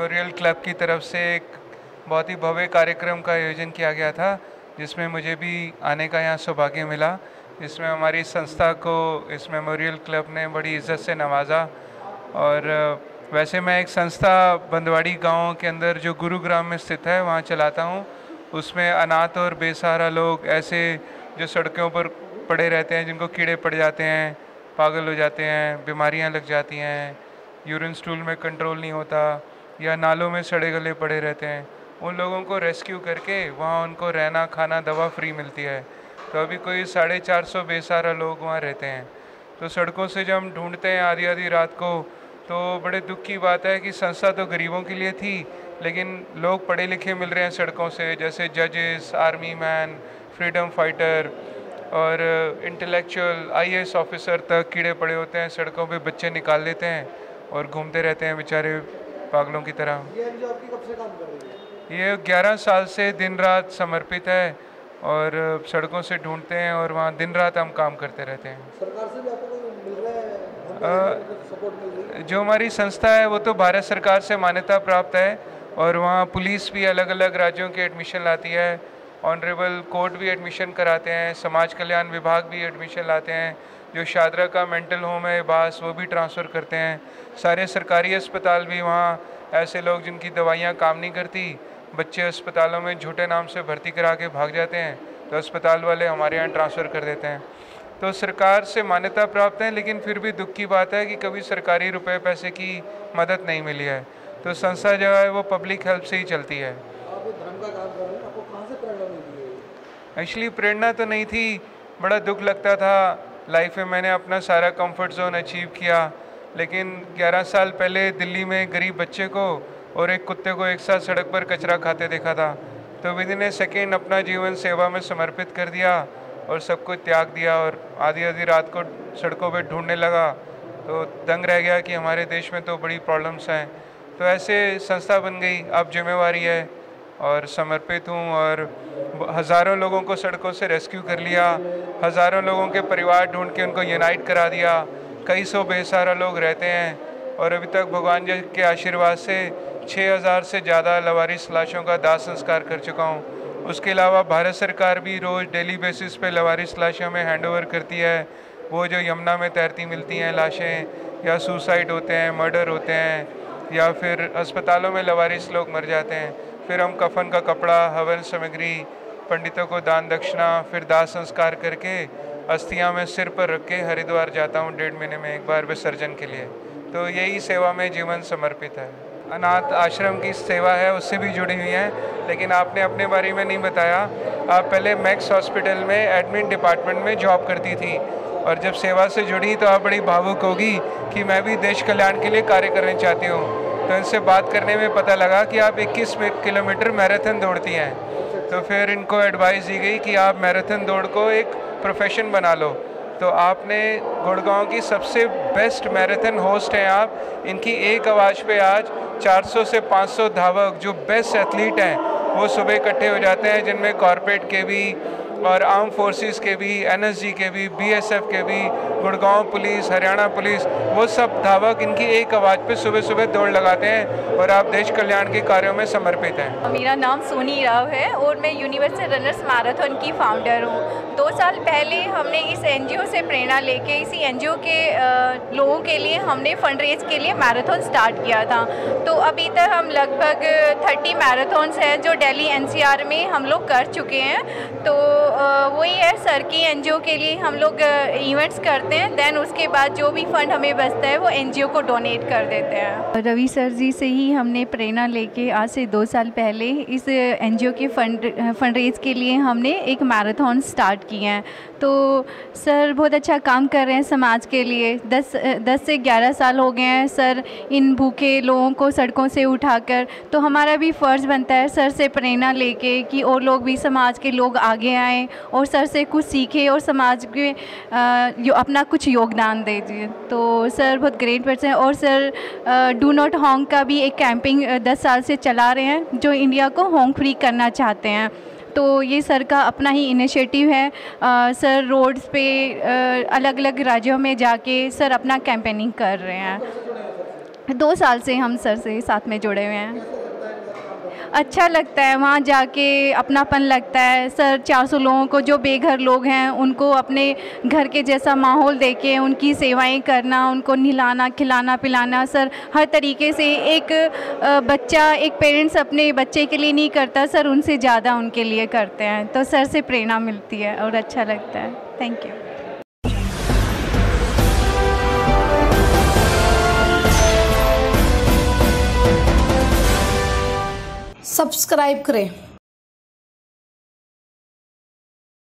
Memorial club की तरफ से एक बहुत ही भव्य कार्यक्रम का आयोजन किया गया था, जिसमें मुझे भी आने का यहाँ सौभाग्य मिला, जिसमें हमारी संस्था को इस मेमोरियल क्लब ने बड़ी इज़्ज़त से नवाजा। और वैसे मैं एक संस्था बंदवाड़ी गांव के अंदर जो गुरुग्राम में स्थित है वहाँ चलाता हूँ। उसमें अनाथ और बेसहारा लोग ऐसे जो सड़कों पर पड़े रहते हैं, जिनको कीड़े पड़ जाते हैं, पागल हो जाते हैं, बीमारियाँ लग जाती हैं, यूरिन स्टूल में कंट्रोल नहीं होता या नालों में सड़े गले पड़े रहते हैं, उन लोगों को रेस्क्यू करके वहाँ उनको रहना खाना दवा फ्री मिलती है। तो अभी कोई 450 बेसहारा लोग वहाँ रहते हैं। तो सड़कों से जब हम ढूंढते हैं आधी आधी रात को, तो बड़े दुख की बात है कि संस्था तो गरीबों के लिए थी, लेकिन लोग पढ़े लिखे मिल रहे हैं सड़कों से, जैसे जजेस, आर्मी मैन, फ्रीडम फाइटर और इंटेलेक्चुअल IAS ऑफिसर तक कीड़े पड़े होते हैं सड़कों पे, बच्चे निकाल लेते हैं और घूमते रहते हैं बेचारे पागलों की तरह। ये एनजीओ आपकी कब से काम कर रही है? ये 11 साल से दिन रात समर्पित है और सड़कों से ढूंढते हैं और वहाँ दिन रात हम काम करते रहते हैं। सरकार से भी आपको कोई मिल रहा है, सपोर्ट मिल रही है? जो हमारी संस्था है वो तो भारत सरकार से मान्यता प्राप्त है और वहाँ पुलिस भी अलग अलग राज्यों के एडमिशन लाती है, ऑनरेबल कोर्ट भी एडमिशन कराते हैं, समाज कल्याण विभाग भी एडमिशन लाते हैं, जो शादरा का मेंटल होम है बास वो भी ट्रांसफ़र करते हैं, सारे सरकारी अस्पताल भी वहाँ ऐसे लोग जिनकी दवाइयाँ काम नहीं करती, बच्चे अस्पतालों में झूठे नाम से भर्ती करा के भाग जाते हैं, तो अस्पताल वाले हमारे यहाँ ट्रांसफ़र कर देते हैं। तो सरकार से मान्यता प्राप्त है, लेकिन फिर भी दुख की बात है कि कभी सरकारी रुपए पैसे की मदद नहीं मिली है। तो संस्था जो है वो पब्लिक हेल्प से ही चलती है। आप ये धर्म का काम कर रहे हैं, आपको कहाँ से प्रेरणा मिली है? एक्चुअली प्रेरणा तो नहीं थी, बड़ा दुख लगता था। लाइफ में मैंने अपना सारा कंफर्ट जोन अचीव किया, लेकिन 11 साल पहले दिल्ली में गरीब बच्चे को और एक कुत्ते को एक साथ सड़क पर कचरा खाते देखा था। तो विद इन ए सेकेंड अपना जीवन सेवा में समर्पित कर दिया और सब कुछ त्याग दिया और आधी आधी रात को सड़कों पे ढूंढने लगा। तो दंग रह गया कि हमारे देश में तो बड़ी प्रॉब्लम्स हैं। तो ऐसे संस्था बन गई, अब जिम्मेवारी है और समर्पित हूँ और हज़ारों लोगों को सड़कों से रेस्क्यू कर लिया, हज़ारों लोगों के परिवार ढूंढ के उनको यूनाइट करा दिया, कई सौ बेसहारा लोग रहते हैं और अभी तक भगवान जी के आशीर्वाद से 6000 से ज़्यादा लवारिस लाशों का दाह संस्कार कर चुका हूँ। उसके अलावा भारत सरकार भी रोज़ डेली बेसिस पे लवारिस लाशों में हैंडओवर करती है। वो जो यमुना में तैरती मिलती हैं लाशें, या सुसाइड होते हैं, मर्डर होते हैं, या फिर अस्पतालों में लवारिस लोग मर जाते हैं, फिर हम कफन का कपड़ा, हवन सामग्री, पंडितों को दान दक्षिणा, फिर दाह संस्कार करके अस्थियां में सिर पर रख के हरिद्वार जाता हूँ 1.5 महीने में एक बार विसर्जन के लिए। तो यही सेवा में जीवन समर्पित है। अनाथ आश्रम की सेवा है, उससे भी जुड़ी हुई हैं, लेकिन आपने अपने बारे में नहीं बताया। आप पहले मैक्स हॉस्पिटल में एडमिन डिपार्टमेंट में जॉब करती थी और जब सेवा से जुड़ी तो आप बड़ी भावुक होगी कि मैं भी देश कल्याण के लिए कार्य करना चाहती हूँ। तो इनसे बात करने में पता लगा कि आप 21 किलोमीटर मैराथन दौड़ती हैं। तो फिर इनको एडवाइस दी गई कि आप मैराथन दौड़ को एक प्रोफेशन बना लो। तो आपने गुड़गांव की सबसे बेस्ट मैराथन होस्ट हैं आप। इनकी एक आवाज़ पे आज 400 से 500 धावक जो बेस्ट एथलीट हैं वो सुबह इकट्ठे हो जाते हैं, जिनमें कॉर्पोरेट के भी और आर्म फोर्सेस के भी, NSG के भी, BSF के भी, गुड़गांव पुलिस, हरियाणा पुलिस, वो सब धावक इनकी एक आवाज़ पे सुबह सुबह दौड़ लगाते हैं और आप देश कल्याण के कार्यों में समर्पित हैं। मेरा नाम सोनी राव है और मैं यूनिवर्सल रनर्स मैराथन की फाउंडर हूँ। 2 साल पहले हमने इस NGO से प्रेरणा लेके इसी NGO के लोगों के लिए हमने फंड रेज के लिए मैराथन स्टार्ट किया था। तो अभी तक हम लगभग 30 मैराथन्स हैं जो दिल्ली NCR में हम लोग कर चुके हैं। तो वही है, सर की NGO के लिए हम लोग इवेंट्स करते हैं, देन उसके बाद जो भी फंड हमें बचता है वो NGO को डोनेट कर देते हैं। रवि सर जी से ही हमने प्रेरणा लेके आज से 2 साल पहले इस NGO के फंड रेज के लिए हमने एक मैराथन स्टार्ट किए हैं। तो सर बहुत अच्छा काम कर रहे हैं समाज के लिए। 10 से 11 साल हो गए हैं सर इन भूखे लोगों को सड़कों से उठाकर। तो हमारा भी फ़र्ज़ बनता है सर से प्रेरणा लेके कि और लोग भी, समाज के लोग आगे आएँ और सर से कुछ सीखें और समाज के अपना कुछ योगदान दीजिए। तो सर बहुत ग्रेट पर्सन है। और सर डू नॉट हॉन्ग का भी एक कैंपिंग 10 साल से चला रहे हैं, जो इंडिया को हॉन्ग फ्री करना चाहते हैं। तो ये सर का अपना ही इनिशिएटिव है। सर रोड्स पे अलग अलग राज्यों में जाके सर अपना कैंपेनिंग कर रहे हैं। 2 साल से हम सर से साथ में जुड़े हुए हैं। अच्छा लगता है वहाँ जाके, अपनापन लगता है। सर 400 लोगों को, जो बेघर लोग हैं, उनको अपने घर के जैसा माहौल देके उनकी सेवाएं करना, उनको नहलाना खिलाना पिलाना। सर हर तरीके से एक बच्चा, एक पेरेंट्स अपने बच्चे के लिए नहीं करता, सर उनसे ज़्यादा उनके लिए करते हैं। तो सर से प्रेरणा मिलती है और अच्छा लगता है। Thank you. सब्सक्राइब करें।